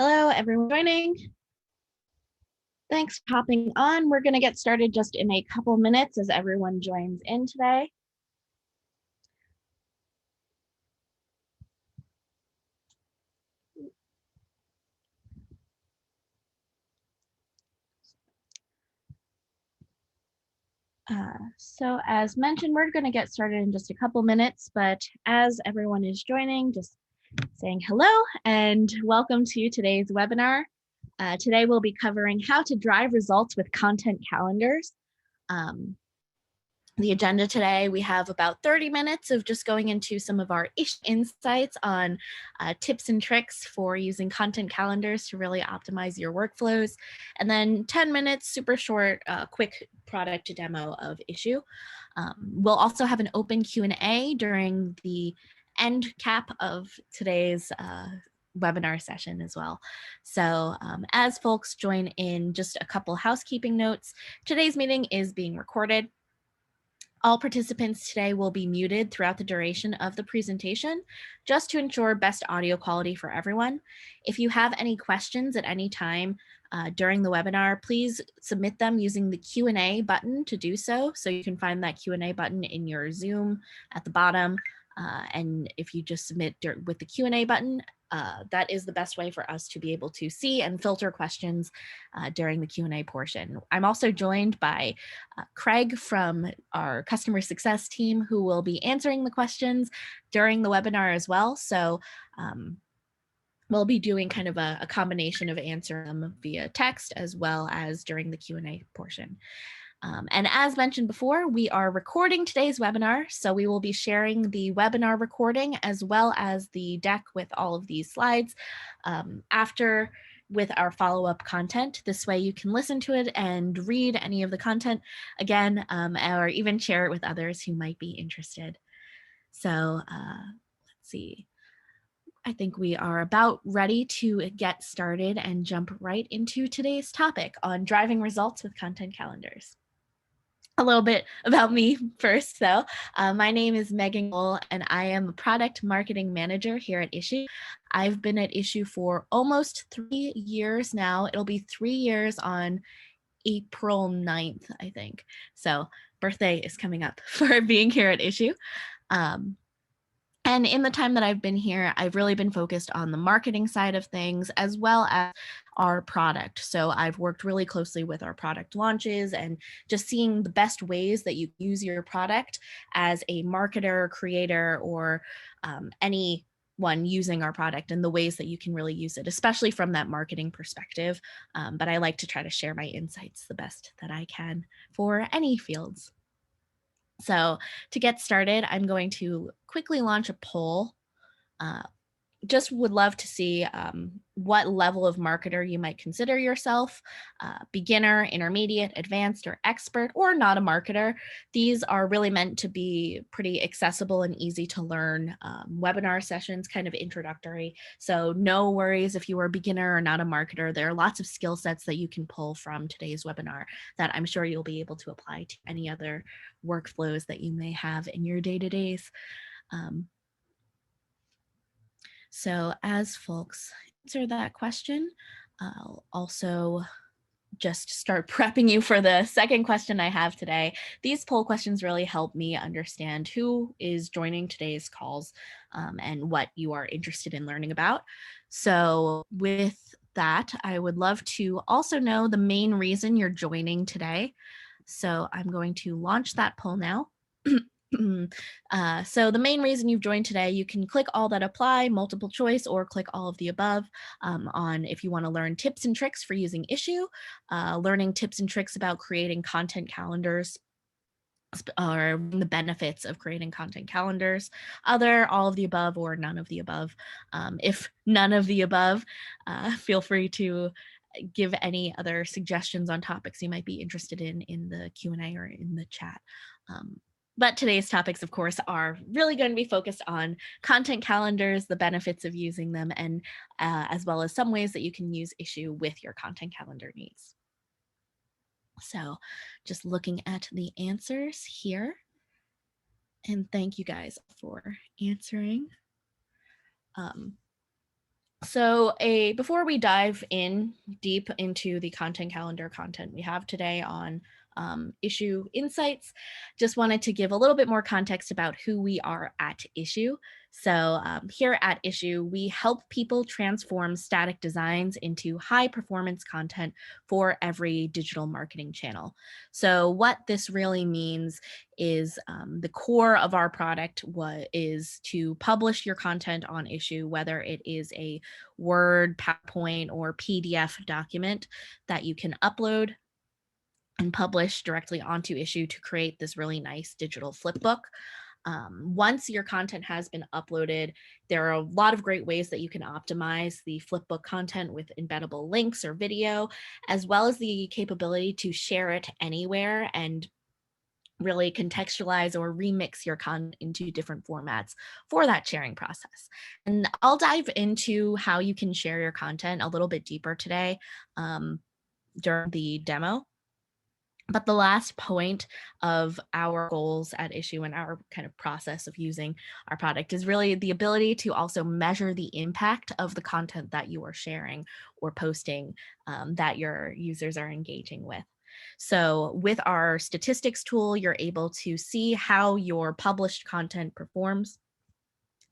Hello, everyone joining. Thanks for hopping on. We're going to get started just in a couple minutes as everyone joins in today. So as mentioned, we're going to get started in just a couple minutes, but as everyone is joining, just saying hello and welcome to today's webinar. Today we'll be covering how to drive results with content calendars. The agenda today, we have about 30 minutes of just going into some of our insights on tips and tricks for using content calendars to really optimize your workflows. And then 10 minutes, super short, quick product demo of Issuu. We'll also have an open Q&A during the end cap of today's webinar session as well. So as folks join in, just a couple housekeeping notes. Today's meeting is being recorded. All participants today will be muted throughout the duration of the presentation, just to ensure best audio quality for everyone. If you have any questions at any time during the webinar, please submit them using the Q&A button to do so. So you can find that Q&A button in your Zoom at the bottom. And if you just submit with the Q&A button, that is the best way for us to be able to see and filter questions during the Q&A portion. I'm also joined by Craig from our customer success team, who will be answering the questions during the webinar as well. So we'll be doing kind of a combination of answering them via text as well as during the Q&A portion. And as mentioned before, we are recording today's webinar, so we will be sharing the webinar recording as well as the deck with all of these slides after with our follow-up content. This way you can listen to it and read any of the content again, or even share it with others who might be interested. So let's see. I think we are about ready to get started and jump right into today's topic on driving results with content calendars. A little bit about me first, though. My name is Meghan Cole, and I am a product marketing manager here at Issuu. I've been at Issuu for almost 3 years now. It'll be 3 years on April 9th, I think. So birthday is coming up for being here at Issuu. And in the time that I've been here, I've really been focused on the marketing side of things as well as our product. So I've worked really closely with our product launches and just seeing the best ways that you use your product as a marketer, creator, or anyone using our product and the ways that you can really use it, especially from that marketing perspective. But I like to try to share my insights the best that I can for any fields. So to get started, I'm going to quickly launch a poll. Just would love to see what level of marketer you might consider yourself, beginner, intermediate, advanced, or expert, or not a marketer. These are really meant to be pretty accessible and easy to learn webinar sessions, kind of introductory. So no worries if you are a beginner or not a marketer. There are lots of skill sets that you can pull from today's webinar that I'm sure you'll be able to apply to any other workflows that you may have in your day-to-days. So as folks answer that question, I'll also just start prepping you for the second question I have today. These poll questions really help me understand who is joining today's calls and what you are interested in learning about. So with that, I would love to also know the main reason you're joining today. So I'm going to launch that poll now. So the main reason you've joined today, you can click all that apply, multiple choice, or click all of the above on if you want to learn tips and tricks for using Issuu, learning tips and tricks about creating content calendars, or the benefits of creating content calendars, all of the above, or none of the above. If none of the above, feel free to give any other suggestions on topics you might be interested in the Q&A or in the chat. But today's topics, of course, are really going to be focused on content calendars, the benefits of using them, and as well as some ways that you can use Issuu with your content calendar needs. So just looking at the answers here. And thank you guys for answering. So before we dive in deep into the content calendar content we have today on Issue Insights, just wanted to give a little bit more context about who we are at Issue. So here at Issue, we help people transform static designs into high performance content for every digital marketing channel. So what this really means is the core of our product is to publish your content on Issue, whether it is a Word, PowerPoint, or PDF document that you can upload and publish directly onto Issue to create this really nice digital flipbook. Once your content has been uploaded, there are a lot of great ways that you can optimize the flipbook content with embeddable links or video, as well as the capability to share it anywhere and really contextualize or remix your content into different formats for that sharing process. And I'll dive into how you can share your content a little bit deeper today during the demo. But the last point of our goals at Issue and our kind of process of using our product is really the ability to also measure the impact of the content that you are sharing or posting that your users are engaging with. So with our statistics tool, you're able to see how your published content performs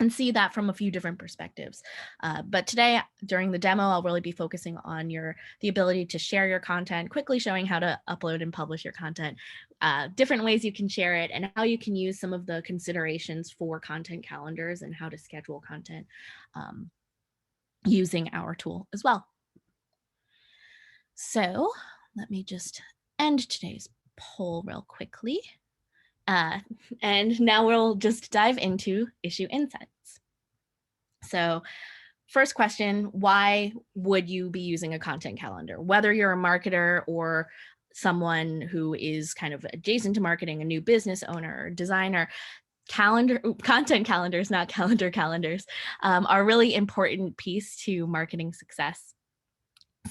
and see that from a few different perspectives. But today, during the demo, I'll really be focusing on the ability to share your content, quickly showing how to upload and publish your content, different ways you can share it, and how you can use some of the considerations for content calendars and how to schedule content using our tool as well. So let me just end today's poll real quickly. And now we'll just dive into Issue Insights. So first question, why would you be using a content calendar? Whether you're a marketer or someone who is kind of adjacent to marketing, a new business owner, designer, content calendars, not calendars, are a really important piece to marketing success.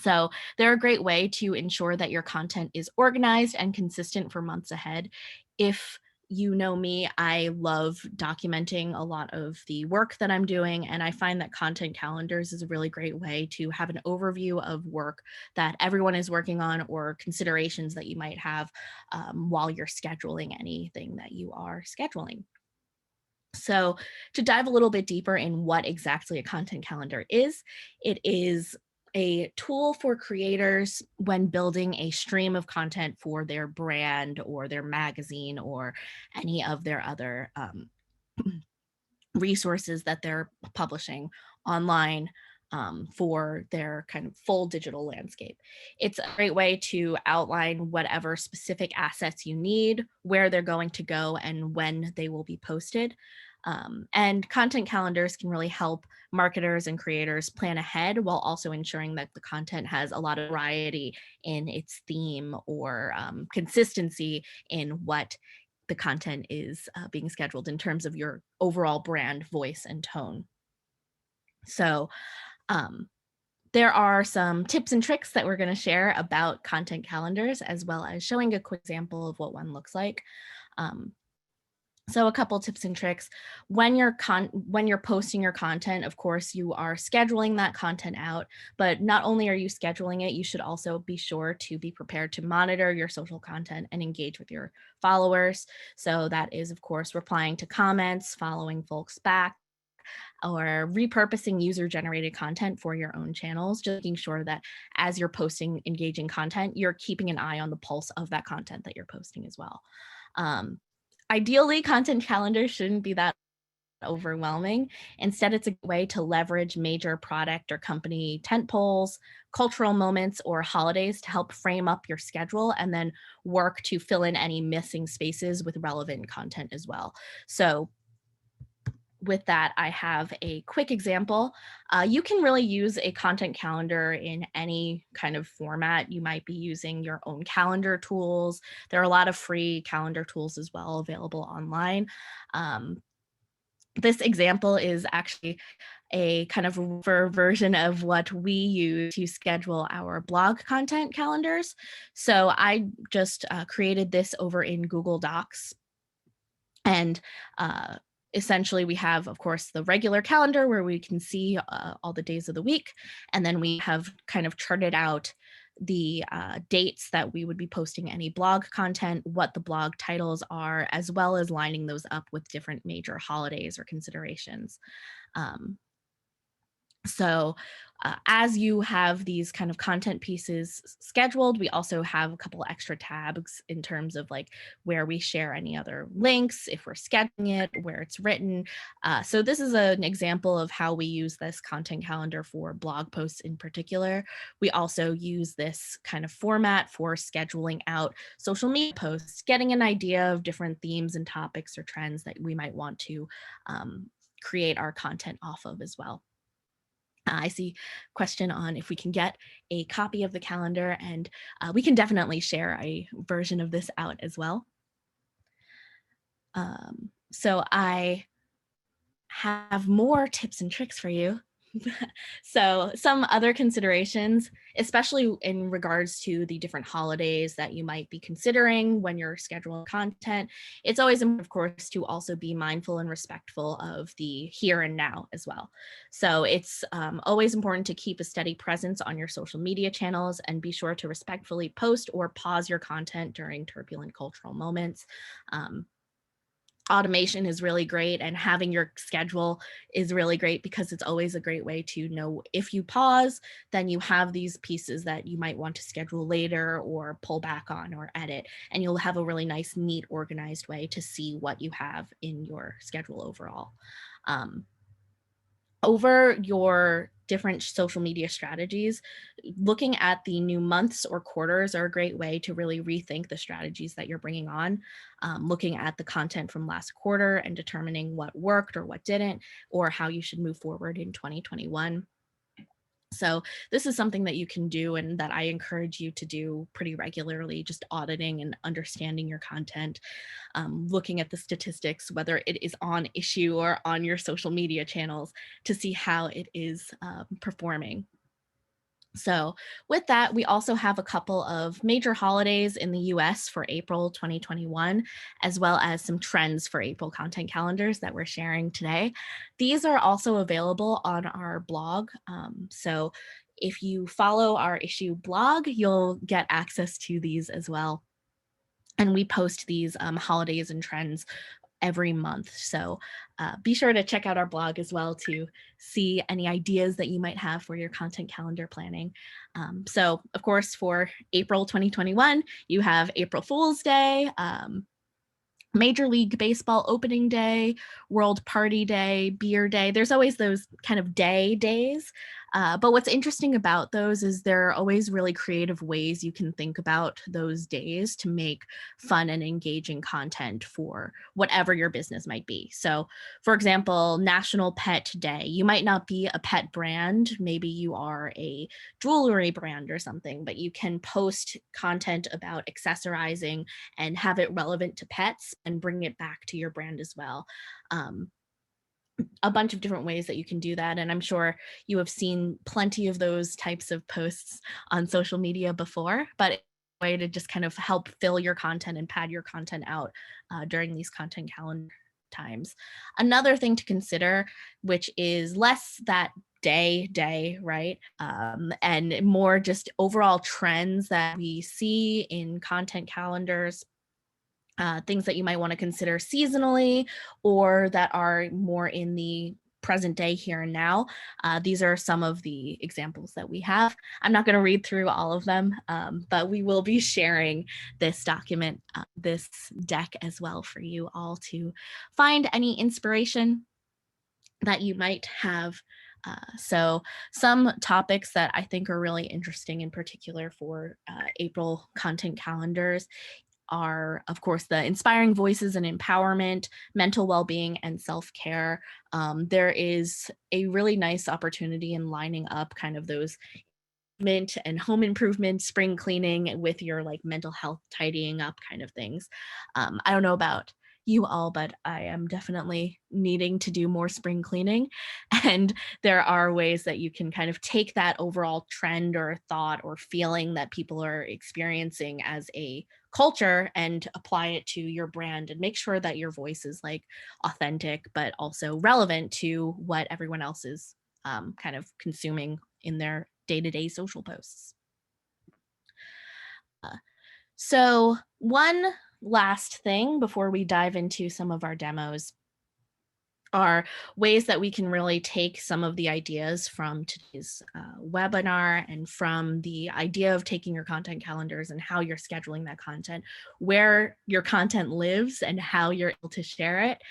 So they're a great way to ensure that your content is organized and consistent for months ahead. If you know me, I love documenting a lot of the work that I'm doing, and I find that content calendars is a really great way to have an overview of work that everyone is working on or considerations that you might have while you're scheduling anything that you are scheduling. So to dive a little bit deeper in what exactly a content calendar is, it is a tool for creators when building a stream of content for their brand or their magazine or any of their other resources that they're publishing online for their kind of full digital landscape. It's a great way to outline whatever specific assets you need, where they're going to go, and when they will be posted. And content calendars can really help marketers and creators plan ahead while also ensuring that the content has a lot of variety in its theme or consistency in what the content is being scheduled in terms of your overall brand voice and tone. So there are some tips and tricks that we're going to share about content calendars, as well as showing a quick example of what one looks like. So a couple tips and tricks. When you're posting your content, of course, you are scheduling that content out, but not only are you scheduling it, you should also be sure to be prepared to monitor your social content and engage with your followers. So that is, of course, replying to comments, following folks back, or repurposing user-generated content for your own channels, just making sure that as you're posting engaging content, you're keeping an eye on the pulse of that content that you're posting as well. Ideally, content calendars shouldn't be that overwhelming. Instead, it's a way to leverage major product or company tentpoles, cultural moments, or holidays to help frame up your schedule and then work to fill in any missing spaces with relevant content as well. So with that, I have a quick example. You can really use a content calendar in any kind of format. You might be using your own calendar tools. There are a lot of free calendar tools as well available online. This example is actually a kind of version of what we use to schedule our blog content calendars. So I just created this over in Google Docs. And essentially we have, of course, the regular calendar where we can see all the days of the week. And then we have kind of charted out the dates that we would be posting any blog content, what the blog titles are, as well as lining those up with different major holidays or considerations. Um, so as you have these kind of content pieces scheduled, we also have a couple extra tabs in terms of like where we share any other links, if we're scheduling it, where it's written. So this is an example of how we use this content calendar for blog posts in particular. We also use this kind of format for scheduling out social media posts, getting an idea of different themes and topics or trends that we might want to create our content off of as well. I see question on if we can get a copy of the calendar, and we can definitely share a version of this out as well. So I have more tips and tricks for you. So some other considerations, especially in regards to the different holidays that you might be considering when you're scheduling content, it's always important, of course, to also be mindful and respectful of the here and now as well. So it's always important to keep a steady presence on your social media channels and be sure to respectfully post or pause your content during turbulent cultural moments. Automation is really great, and having your schedule is really great because it's always a great way to know if you pause, then you have these pieces that you might want to schedule later or pull back on or edit, and you'll have a really nice, neat, organized way to see what you have in your schedule overall. Over your different social media strategies, looking at the new months or quarters are a great way to really rethink the strategies that you're bringing on. Looking at the content from last quarter and determining what worked or what didn't, or how you should move forward in 2021. So this is something that you can do and that I encourage you to do pretty regularly, just auditing and understanding your content, looking at the statistics, whether it is on Issuu or on your social media channels, to see how it is performing. So with that, we also have a couple of major holidays in the US for April 2021, as well as some trends for April content calendars that we're sharing today. These are also available on our blog. So if you follow our Issuu blog, you'll get access to these as well. And we post these holidays and trends every month. So be sure to check out our blog as well to see any ideas that you might have for your content calendar planning. So of course, for April 2021, you have April Fool's Day, Major League Baseball opening day, World Party Day, Beer Day. There's always those kind of days. But what's interesting about those is there are always really creative ways you can think about those days to make fun and engaging content for whatever your business might be. So, for example, National Pet Day. You might not be a pet brand. Maybe you are a jewelry brand or something, but you can post content about accessorizing and have it relevant to pets and bring it back to your brand as well. A bunch of different ways that you can do that. And I'm sure you have seen plenty of those types of posts on social media before, but it's a way to just kind of help fill your content and pad your content out during these content calendar times. Another thing to consider, which is less that day, right? And more just overall trends that we see in content calendars, things that you might want to consider seasonally or that are more in the present day here and now. These are some of the examples that we have. I'm not going to read through all of them, but we will be sharing this document, this deck as well for you all to find any inspiration that you might have. So some topics that I think are really interesting in particular for April content calendars are, of course, the inspiring voices and empowerment, mental well-being, and self-care. There is a really nice opportunity in lining up kind of those mint and home improvement, spring cleaning with your like mental health tidying up kind of things. I don't know about you all, but I am definitely needing to do more spring cleaning. And there are ways that you can kind of take that overall trend or thought or feeling that people are experiencing as a culture and apply it to your brand and make sure that your voice is like authentic, but also relevant to what everyone else is kind of consuming in their day-to-day social posts. So one last thing before we dive into some of our demos are ways that we can really take some of the ideas from today's webinar and from the idea of taking your content calendars and how you're scheduling that content, where your content lives and how you're able to share it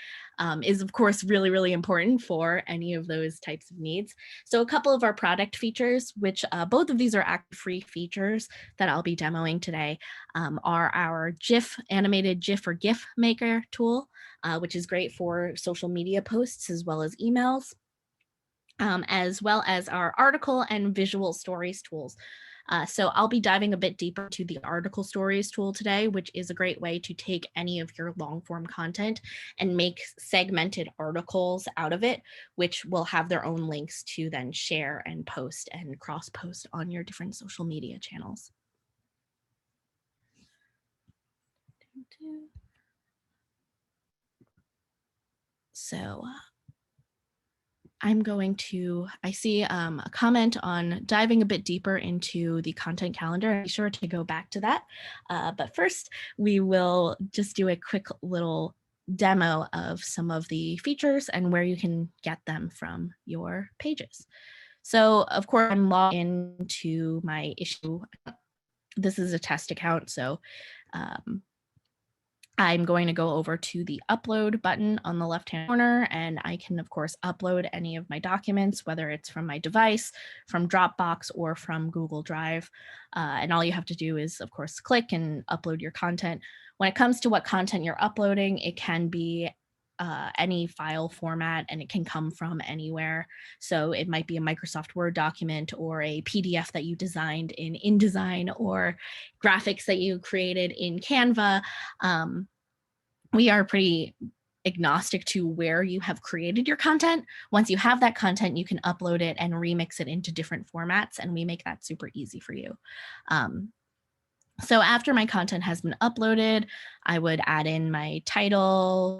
is of course really, really important for any of those types of needs. So a couple of our product features, which both of these are active free features that I'll be demoing today, are our animated GIF or GIF maker tool, which is great for social media posts as well as emails, as well as our article and visual stories tools. So I'll be diving a bit deeper to the article stories tool today, which is a great way to take any of your long form content and make segmented articles out of it, which will have their own links to then share and post and cross post on your different social media channels. So I'm going to, I see a comment on diving a bit deeper into the content calendar. Be sure to go back to that. But first, we will just do a quick little demo of some of the features and where you can get them from your pages. So of course, I'm logged into my Issuu. This is a test account, so I'm going to go over to the upload button on the left-hand corner, and I can, of course, upload any of my documents, whether it's from my device, from Dropbox, or from Google Drive. And all you have to do is, of course, click and upload your content. When it comes to what content you're uploading, it can be any file format, and it can come from anywhere. So it might be a Microsoft Word document or a PDF that you designed in InDesign or graphics that you created in Canva. We are pretty agnostic to where you have created your content. Once you have that content, you can upload it and remix it into different formats, and we make that super easy for you. So after my content has been uploaded, I would add in my title,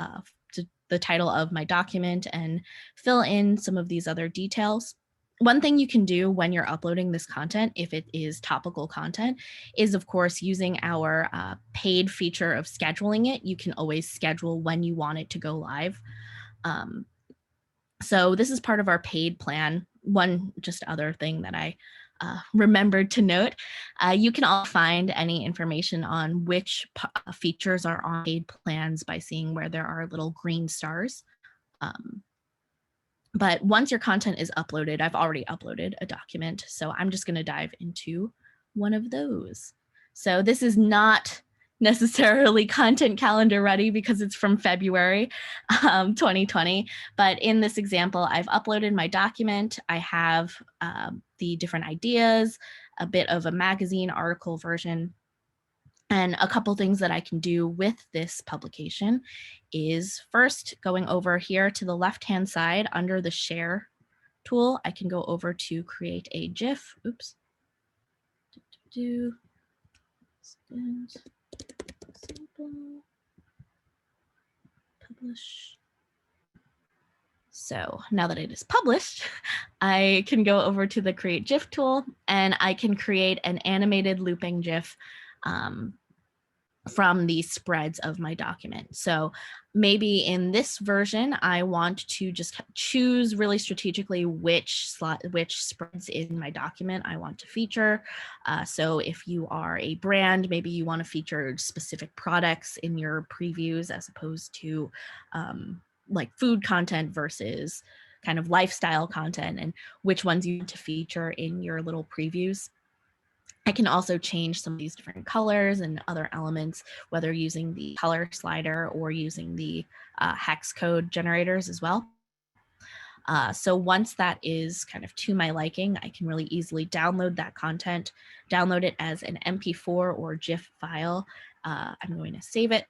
the title of my document, and fill in some of these other details. One thing you can do when you're uploading this content, if it is topical content, is of course using our paid feature of scheduling it. You can always schedule when you want it to go live. So this is part of our paid plan. One just other thing that I remembered to note, you can all find any information on which features are on paid plans by seeing where there are little green stars. But once your content is uploaded, I've already uploaded a document, so I'm just going to dive into one of those. So this is not necessarily content calendar ready because it's from February 2020. But in this example, I've uploaded my document. I have the different ideas, a bit of a magazine article version. And a couple things that I can do with this publication is first going over here to the left-hand side under the share tool, I can go over to create a GIF. Oops. Sample, publish. So now that it is published, I can go over to the create GIF tool, and I can create an animated looping GIF from the spreads of my document. So maybe in this version, I want to just choose really strategically which spreads in my document I want to feature. So if you are a brand, maybe you want to feature specific products in your previews as opposed to like food content versus kind of lifestyle content, and which ones you want to feature in your little previews. I can also change some of these different colors and other elements, whether using the color slider or using the hex code generators as well. So once that is kind of to my liking, I can really easily download that content, download it as an MP4 or GIF file. I'm going to save it.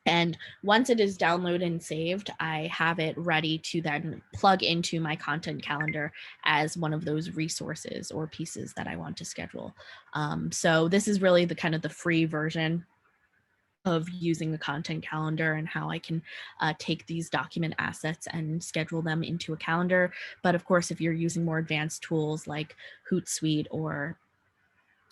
And once it is downloaded and saved, I have it ready to then plug into my content calendar as one of those resources or pieces that I want to schedule. So this is really the kind of the free version of using the content calendar and how I can take these document assets and schedule them into a calendar. But of course, if you're using more advanced tools like Hootsuite or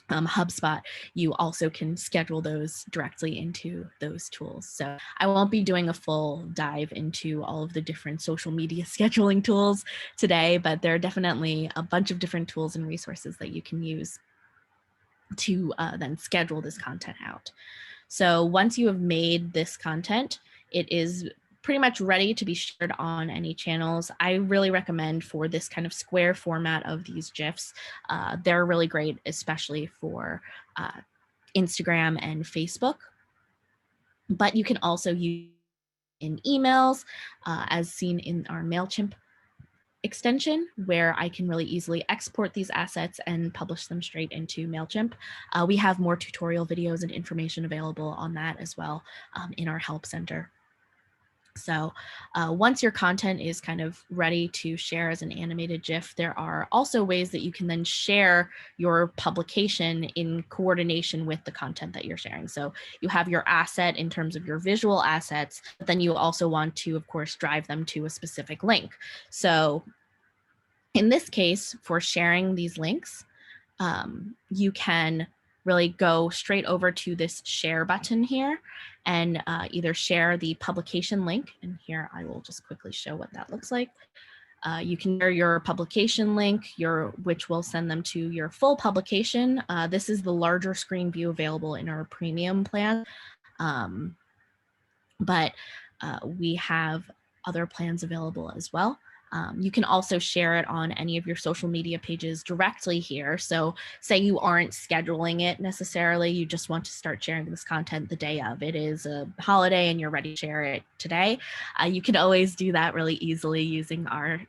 HubSpot, you also can schedule those directly into those tools. So I won't be doing a full dive into all of the different social media scheduling tools today, but there are definitely a bunch of different tools and resources that you can use to then schedule this content out. So once you have made this content, it is pretty much ready to be shared on any channels. I really recommend for this kind of square format of these GIFs. They're really great, especially for Instagram and Facebook. But you can also use in emails, as seen in our MailChimp extension, where I can really easily export these assets and publish them straight into MailChimp. We have more tutorial videos and information available on that as well in our help center. So once your content is kind of ready to share as an animated GIF, there are also ways that you can then share your publication in coordination with the content that you're sharing. So you have your asset in terms of your visual assets, but then you also want to, of course, drive them to a specific link. So in this case, for sharing these links, you can really go straight over to this share button here and either share the publication link. And here I will just quickly show what that looks like. You can share your publication link, which will send them to your full publication. This is the larger screen view available in our premium plan. But we have other plans available as well. You can also share it on any of your social media pages directly here. So say you aren't scheduling it necessarily, you just want to start sharing this content the day of. It is a holiday and you're ready to share it today. You can always do that really easily using our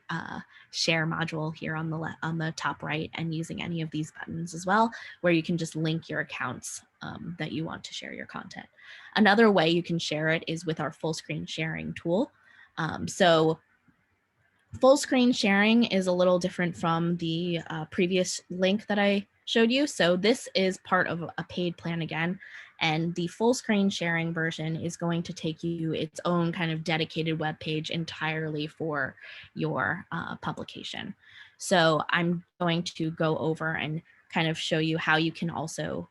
share module here on the top right, and using any of these buttons as well, where you can just link your accounts that you want to share your content. Another way you can share it is with our full screen sharing tool. So full screen sharing is a little different from the previous link that I showed you. So this is part of a paid plan again, and the full screen sharing version is going to take you its own kind of dedicated web page entirely for your publication. So I'm going to go over and kind of show you how you can also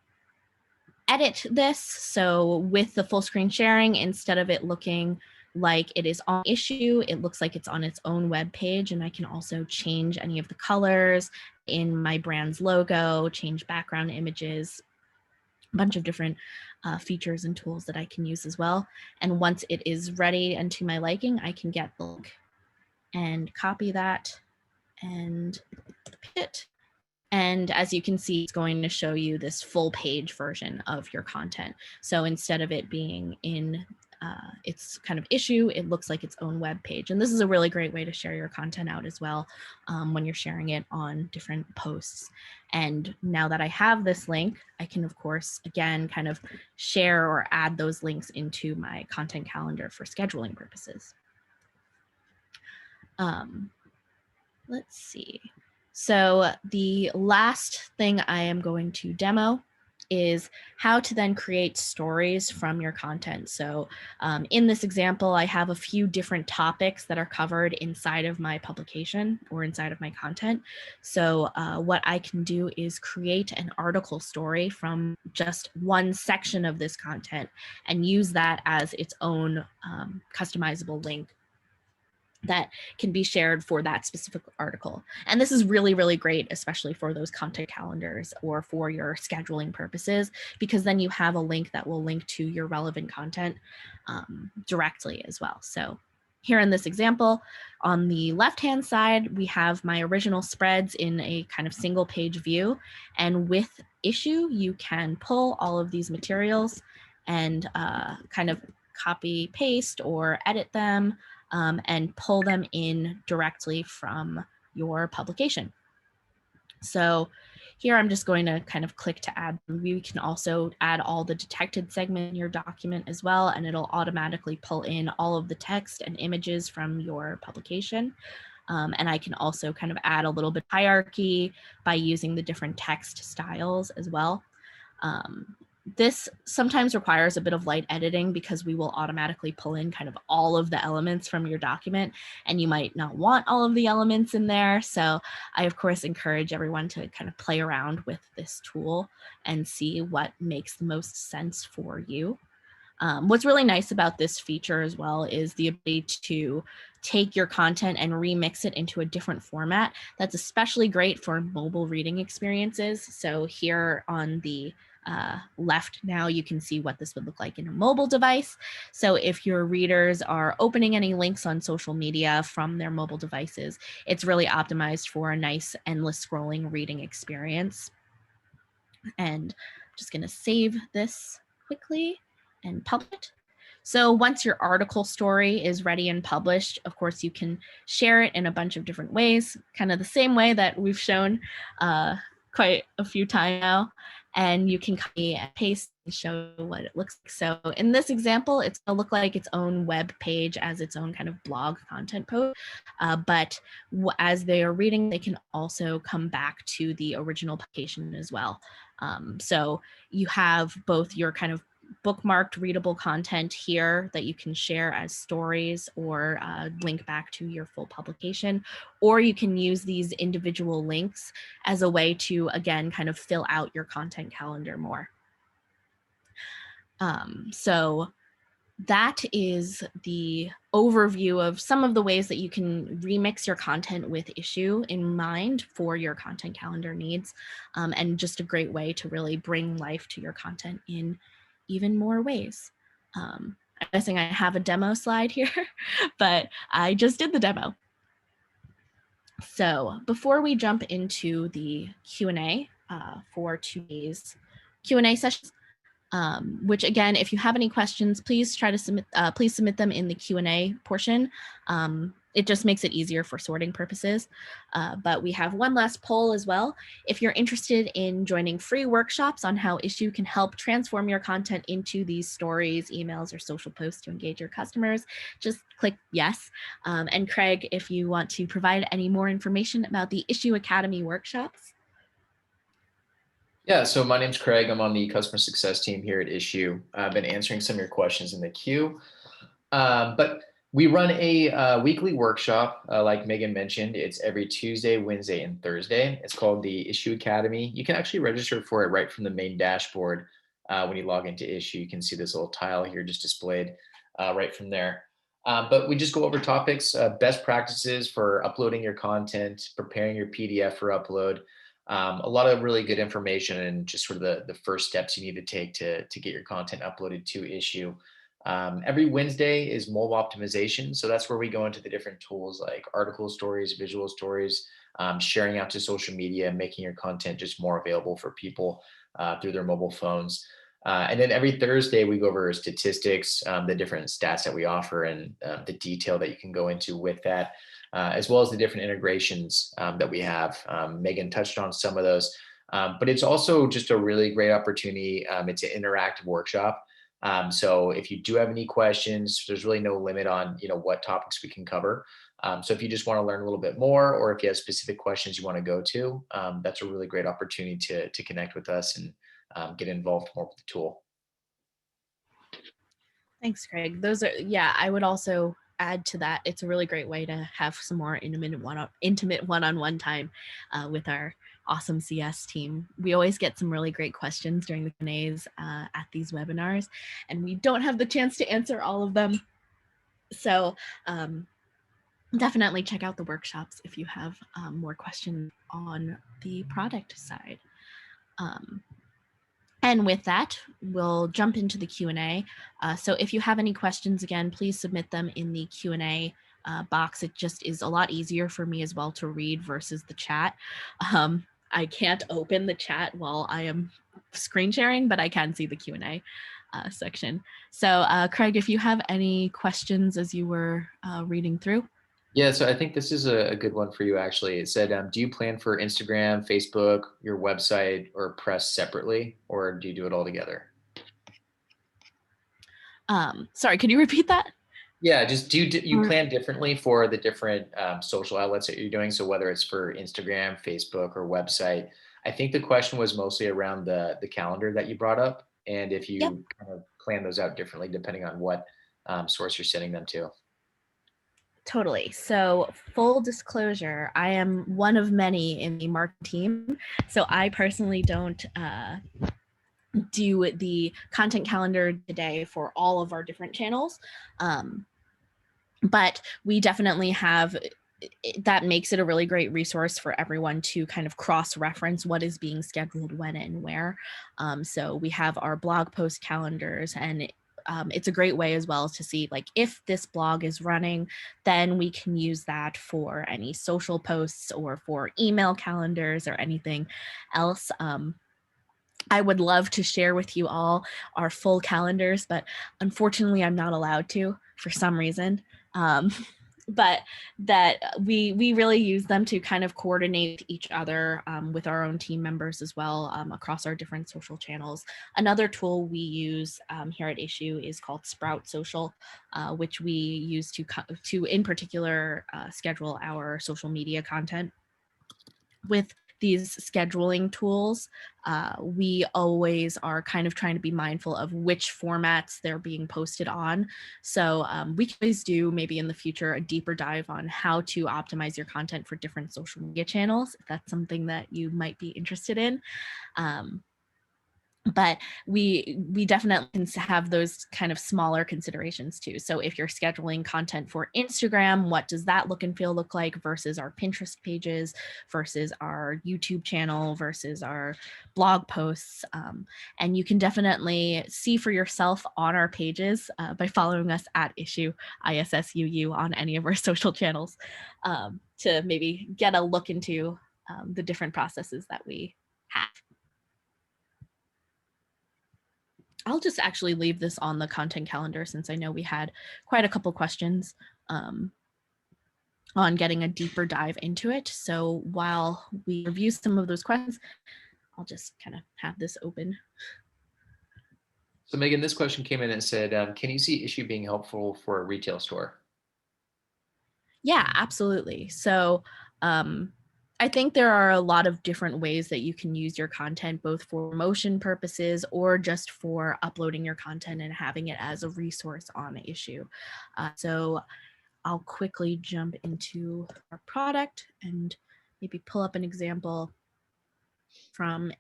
edit this. So with the full screen sharing, instead of it looking like it is on Issuu, it looks like it's on its own web page, and I can also change any of the colors in my brand's logo, change background images, a bunch of different features and tools that I can use as well. And once it is ready and to my liking, I can get the link and copy that and paste it. And as you can see, it's going to show you this full page version of your content. So instead of it being in its kind of Issuu, it looks like its own web page. And this is a really great way to share your content out as well when you're sharing it on different posts. And now that I have this link, I can, of course, again, kind of share or add those links into my content calendar for scheduling purposes. Let's see. So the last thing I am going to demo is how to then create stories from your content. So in this example, I have a few different topics that are covered inside of my publication or inside of my content. So what I can do is create an article story from just one section of this content and use that as its own customizable link that can be shared for that specific article. And this is really, really great, especially for those content calendars or for your scheduling purposes, because then you have a link that will link to your relevant content directly as well. So here in this example, on the left-hand side, we have my original spreads in a kind of single page view. And with Issuu, you can pull all of these materials and kind of copy, paste, or edit them and pull them in directly from your publication. So Here, I'm just going to kind of click to add. You can also add all the detected segment in your document as well, and it'll automatically pull in all of the text and images from your publication. And I can also kind of add a little bit of hierarchy by using the different text styles as well. This sometimes requires a bit of light editing because we will automatically pull in kind of all of the elements from your document, and you might not want all of the elements in there. So I, of course, encourage everyone to kind of play around with this tool and see what makes the most sense for you. What's really nice about this feature as well is the ability to take your content and remix it into a different format. That's especially great for mobile reading experiences. So here on the left now, you can see what this would look like in a mobile device. So if your readers are opening any links on social media from their mobile devices, it's really optimized for a nice endless scrolling reading experience. And I'm just going to save this quickly and publish it. So once your article story is ready and published, of course, you can share it in a bunch of different ways, kind of the same way that we've shown quite a few times now. And you can copy and paste and show what it looks like. So in this example, it's going to look like its own web page as its own kind of blog content post. But as they are reading, they can also come back to the original publication as well. So you have both your kind of bookmarked readable content here that you can share as stories or link back to your full publication, or you can use these individual links as a way to, again, kind of fill out your content calendar more. So that is the overview of some of the ways that you can remix your content with Issuu in mind for your content calendar needs, and just a great way to really bring life to your content in even more ways. I'm guessing I have a demo slide here, but I just did the demo. So before we jump into the Q&A for today's Q&A sessions, which again, if you have any questions, please try to submit them in the Q&A portion. It just makes it easier for sorting purposes. But we have one last poll as well. If you're interested in joining free workshops on how Issuu can help transform your content into these stories, emails, or social posts to engage your customers, just click yes. And Craig, if you want to provide any more information about the Issuu Academy workshops. Yeah, so my name's Craig. I'm on the customer success team here at Issuu. I've been answering some of your questions in the queue. But we run a weekly workshop, like Megan mentioned. It's every Tuesday, Wednesday, and Thursday. It's called the Issuu Academy. You can actually register for it right from the main dashboard. When you log into Issuu, you can see this little tile here just displayed right from there. But we just go over topics, best practices for uploading your content, preparing your PDF for upload. A lot of really good information and just sort of the first steps you need to take to get your content uploaded to Issuu. Every Wednesday is mobile optimization. So that's where we go into the different tools like article stories, visual stories, sharing out to social media, making your content just more available for people through their mobile phones. And then every Thursday, we go over statistics, the different stats that we offer and the detail that you can go into with that, as well as the different integrations that we have. Megan touched on some of those, but it's also just a really great opportunity. It's an interactive workshop. So if you do have any questions, there's really no limit on what topics we can cover. So if you just want to learn a little bit more, or if you have specific questions you want to go to, that's a really great opportunity to connect with us and get involved more with the tool. Thanks, Craig. Those are, yeah, I would also add to that. It's a really great way to have some more intimate one-on-one time with our awesome CS team. We always get some really great questions during the Q&As at these webinars, and we don't have the chance to answer all of them. So definitely check out the workshops if you have more questions on the product side. And with that, we'll jump into the Q&A. So if you have any questions, again, please submit them in the Q&A box. It just is a lot easier for me as well to read versus the chat. I can't open the chat while I am screen sharing, but I can see the Q&A section. So Craig, if you have any questions as you were reading through. Yeah, so I think this is a good one for you actually. It said, do you plan for Instagram, Facebook, your website, or press separately, or do you do it all together? Sorry, could you repeat that? Yeah, just do you plan differently for the different social outlets that you're doing? So whether it's for Instagram, Facebook, or website, I think the question was mostly around the calendar that you brought up, and if Yep. you kind of plan those out differently depending on what source you're sending them to. Totally. So, full disclosure, I am one of many in the marketing team. So, I personally don't do the content calendar today for all of our different channels. Um, but we definitely have that makes it a really great resource for everyone to kind of cross-reference what is being scheduled when and where. So we have our blog post calendars, and it's a great way as well to see like if this blog is running, then we can use that for any social posts or for email calendars or anything else. I would love to share with you all our full calendars, but unfortunately, I'm not allowed to for some reason. Um, but that we really use them to kind of coordinate each other with our own team members as well across our different social channels. Another tool we use here at Issue is called Sprout Social, which we use to in particular schedule our social media content. With these scheduling tools, we always are kind of trying to be mindful of which formats they're being posted on. So we can always do maybe in the future a deeper dive on how to optimize your content for different social media channels, if that's something that you might be interested in. Um, but we definitely can have those kind of smaller considerations too. So if you're scheduling content for Instagram, what does that look and feel look like versus our Pinterest pages, versus our YouTube channel, versus our blog posts? And you can definitely see for yourself on our pages by following us at Issuu ISSUU on any of our social channels, to maybe get a look into the different processes that we have. I'll just actually leave this on the content calendar since I know we had quite a couple questions um, on getting a deeper dive into it. So while we review some of those questions, I'll just kind of have this open. So Megan, this question came in and said, can you see issue being helpful for a retail store? Yeah, absolutely. So um, I think there are a lot of different ways that you can use your content, both for promotion purposes or just for uploading your content and having it as a resource on the issue. So I'll quickly jump into our product and maybe pull up an example from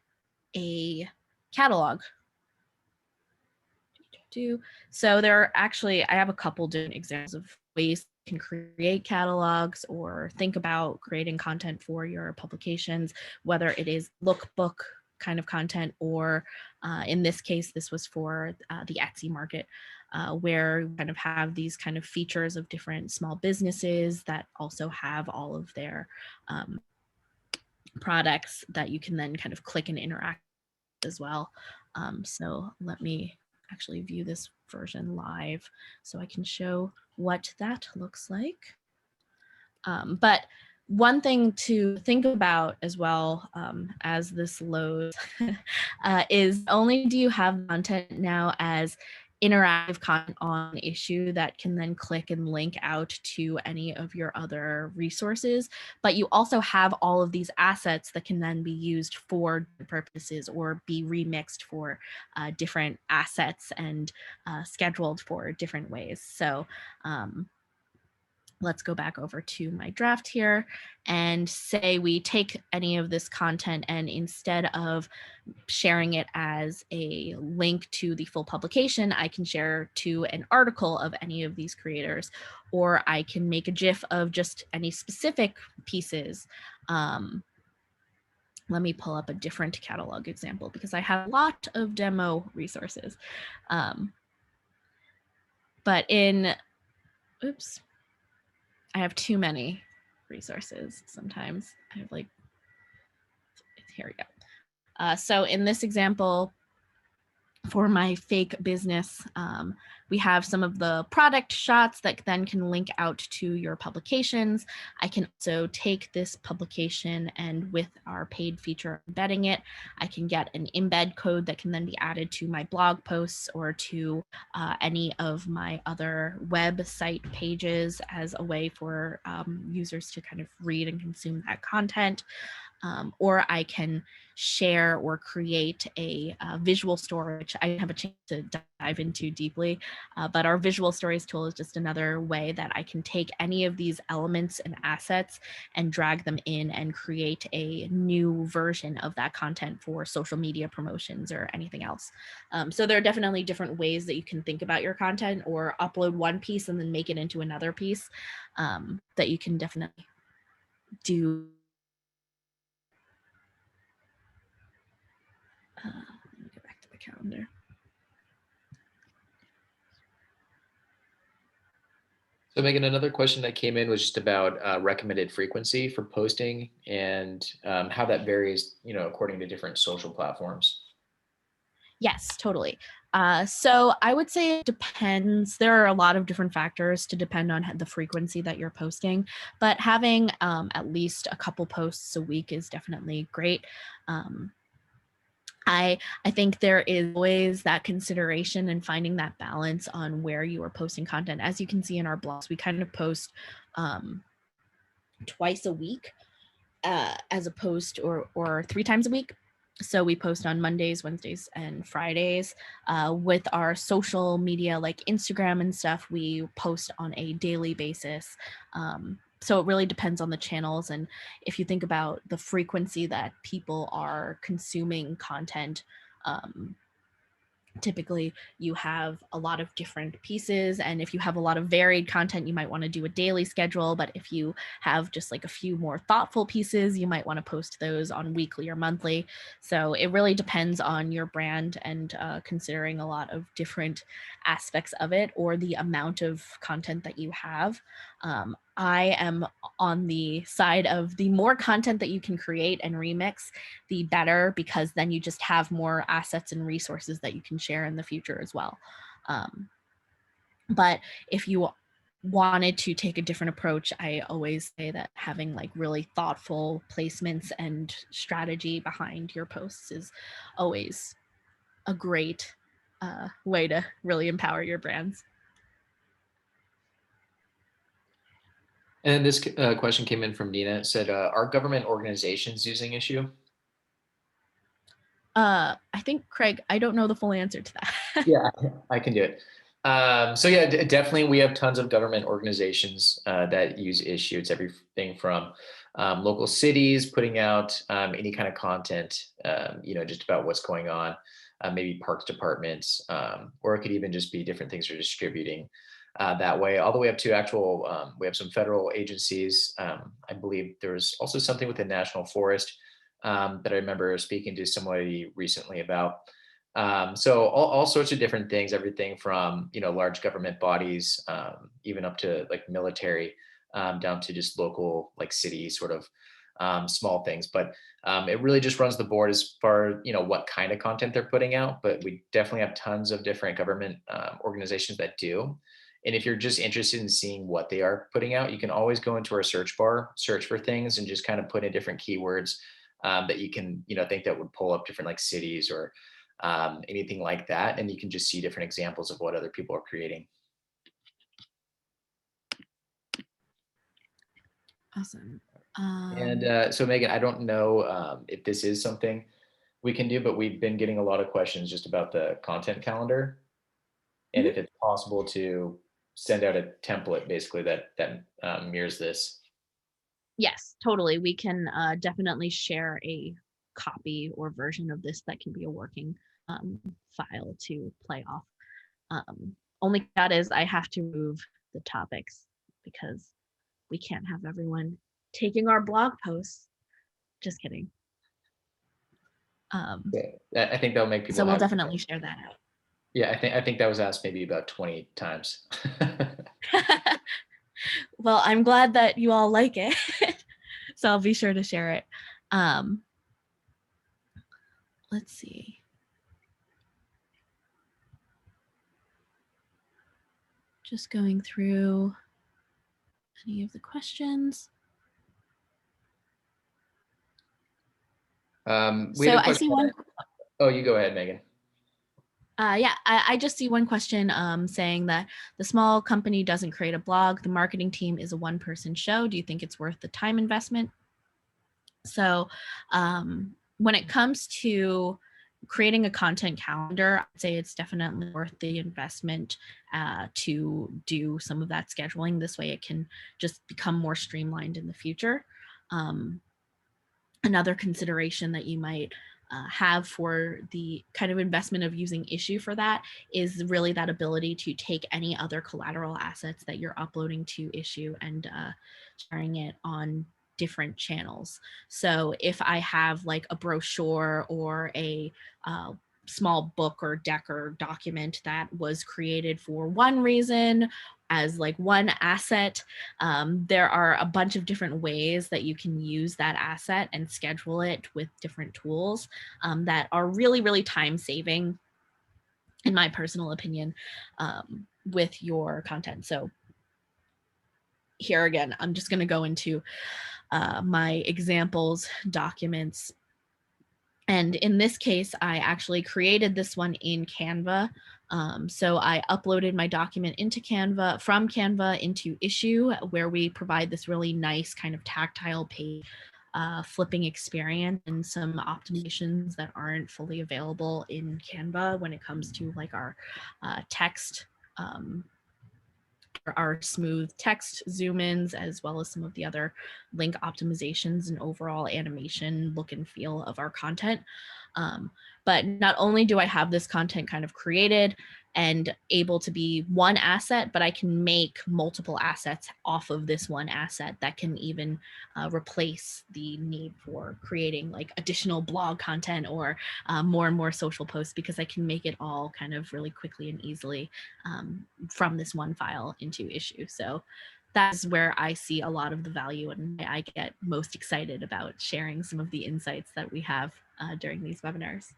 a catalog. So there are actually, I have a couple different examples of ways you can create catalogs or think about creating content for your publications, whether it is lookbook kind of content or in this case, this was for the Etsy market, where you kind of have these kind of features of different small businesses that also have all of their products that you can then kind of click and interact as well. So let me actually view this version live so I can show what that looks like. But one thing to think about as well as this loads is only do you have content now as interactive content on Issuu that can then click and link out to any of your other resources, but you also have all of these assets that can then be used for purposes or be remixed for different assets and scheduled for different ways. So let's go back over to my draft here and say we take any of this content and instead of sharing it as a link to the full publication, I can share to an article of any of these creators, or I can make a GIF of just any specific pieces. Let me pull up a different catalog example because I have a lot of demo resources. But in, oops, I have too many resources sometimes. I have like, here we go. So in this example, for my fake business We have some of the product shots that then can link out to your publications. I can also take this publication and with our paid feature embedding it, I can get an embed code that can then be added to my blog posts or to any of my other website pages as a way for users to kind of read and consume that content. Or I can share or create a visual story, which I didn't have a chance to dive into deeply. But our visual stories tool is just another way that I can take any of these elements and assets and drag them in and create a new version of that content for social media promotions or anything else. So there are definitely different ways that you can think about your content or upload one piece and then make it into another piece that you can definitely do. Let me go back to the calendar. So Megan, another question that came in was just about recommended frequency for posting and how that varies, according to different social platforms. Yes, totally. So I would say it depends. There are a lot of different factors to depend on the frequency that you're posting, but having at least a couple posts a week is definitely great. I think there is always that consideration and finding that balance on where you are posting content. As you can see in our blogs, we kind of post twice a week as opposed to, or 3 times a week. So we post on Mondays, Wednesdays, and Fridays. With our social media like Instagram and stuff, we post on a daily basis. So it really depends on the channels. And if you think about the frequency that people are consuming content, typically you have a lot of different pieces, and if you have a lot of varied content you might want to do a daily schedule, but if you have just like a few more thoughtful pieces you might want to post those on weekly or monthly. So it really depends on your brand and considering a lot of different aspects of it or the amount of content that you have. I am on the side of the more content that you can create and remix, the better, because then you just have more assets and resources that you can share in the future as well. But if you wanted to take a different approach, I always say that having like really thoughtful placements and strategy behind your posts is always a great way to really empower your brands. And this question came in from Nina. It said, are government organizations using Issuu? I think, Craig, I don't know the full answer to that. Yeah, I can do it. So yeah, definitely we have tons of government organizations that use Issuu. It's everything from local cities putting out any kind of content, just about what's going on, maybe parks departments, or it could even just be different things they're distributing that way, all the way up to actual, we have some federal agencies. I believe there's also something with the National Forest that I remember speaking to somebody recently about. So all sorts of different things, everything from, large government bodies, even up to like military, down to just local, like city sort of small things. But it really just runs the board as far, what kind of content they're putting out. But we definitely have tons of different government organizations that do. And if you're just interested in seeing what they are putting out, you can always go into our search bar, search for things, and just kind of put in different keywords that you can, think that would pull up different like cities or anything like that. And you can just see different examples of what other people are creating. Awesome. And so Megan, I don't know if this is something we can do, but we've been getting a lot of questions just about the content calendar and Mhm. if it's possible to send out a template basically that mirrors this. Yes, totally. We can definitely share a copy or version of this that can be a working file to play off. Only that is, I have to move the topics because we can't have everyone taking our blog posts. Just kidding. Yeah, I think that'll make people So we'll happy. definitely share that out. Yeah, I think that was asked maybe about 20 times. Well, I'm glad that you all like it. So I'll be sure to share it. Um, let's see. Just going through any of the questions. We had So a I see question. one. Oh, you go ahead, Megan. Yeah, I just see one question saying that the small company doesn't create a blog. The marketing team is a one-person show. Do you think it's worth the time investment? So when it comes to creating a content calendar, I'd say it's definitely worth the investment to do some of that scheduling. This way it can just become more streamlined in the future. Another consideration that you might have for the kind of investment of using Issuu for that is really that ability to take any other collateral assets that you're uploading to Issuu and sharing it on different channels. So if I have like a brochure or a small book or deck or document that was created for one reason as like one asset, there are a bunch of different ways that you can use that asset and schedule it with different tools that are really, really time saving, in my personal opinion, with your content. So here again, I'm just going to go into my examples documents. And in this case, I actually created this one in Canva. So I uploaded my document into Canva, from Canva into Issuu, where we provide this really nice kind of tactile page flipping experience and some optimizations that aren't fully available in Canva when it comes to like our text, our smooth text zoom ins, as well as some of the other link optimizations and overall animation look and feel of our content. But not only do I have this content kind of created and able to be one asset, but I can make multiple assets off of this one asset that can even replace the need for creating like additional blog content or more and more social posts, because I can make it all kind of really quickly and easily from this one file into Issuu. So that's where I see a lot of the value, and I get most excited about sharing some of the insights that we have during these webinars.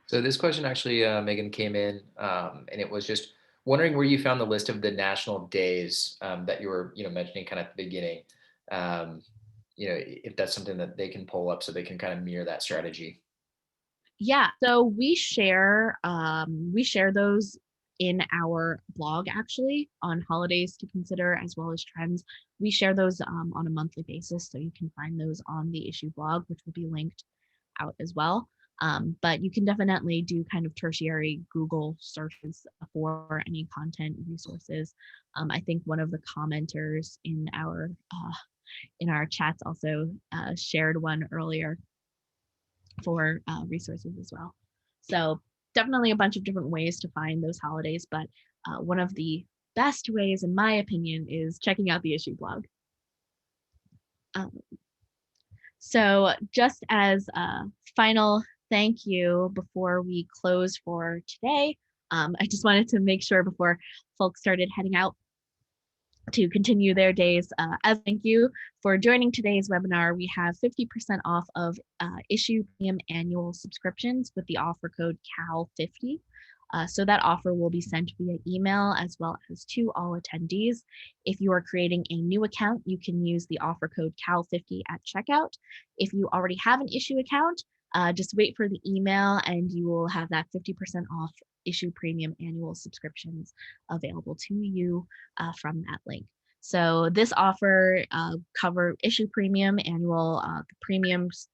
So this question actually, Megan, came in, and it was just wondering where you found the list of the national days that you were, mentioning kind of at the beginning. Um, if that's something that they can pull up so they can kind of mirror that strategy. Yeah, so we share those in our blog actually on holidays to consider as well as trends. We share those on a monthly basis, so you can find those on the Issuu blog, which will be linked out as well. But you can definitely do kind of tertiary Google searches for any content resources. I think one of the commenters in our chats also shared one earlier for resources as well. So definitely a bunch of different ways to find those holidays, but one of the best ways, in my opinion, is checking out the Issuu blog. So just as a final thank you before we close for today, I just wanted to make sure before folks started heading out to continue their days. As thank you for joining today's webinar, we have 50% off of Issuu Premium annual subscriptions with the offer code CAL50. So that offer will be sent via email as well as to all attendees. If you are creating a new account, you can use the offer code CAL50 at checkout. If you already have an Issuu account, just wait for the email and you will have that 50% off Issuu Premium annual subscriptions available to you from that link. So this offer cover Issuu Premium annual premiums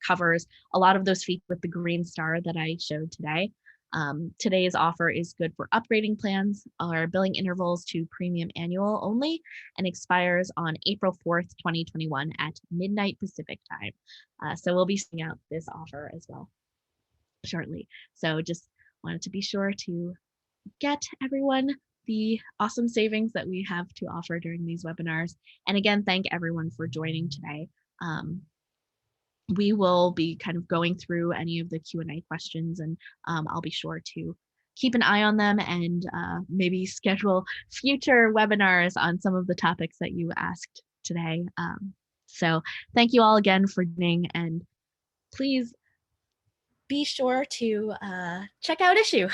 covers a lot of those features with the green star that I showed today. Today's offer is good for upgrading plans or billing intervals to premium annual only and expires on April 4th, 2021 at midnight Pacific time. So we'll be sending out this offer as well shortly. So just wanted to be sure to get everyone the awesome savings that we have to offer during these webinars. And again, thank everyone for joining today. We will be kind of going through any of the Q&A questions, and I'll be sure to keep an eye on them and maybe schedule future webinars on some of the topics that you asked today. So thank you all again for joining, and please be sure to check out Issuu.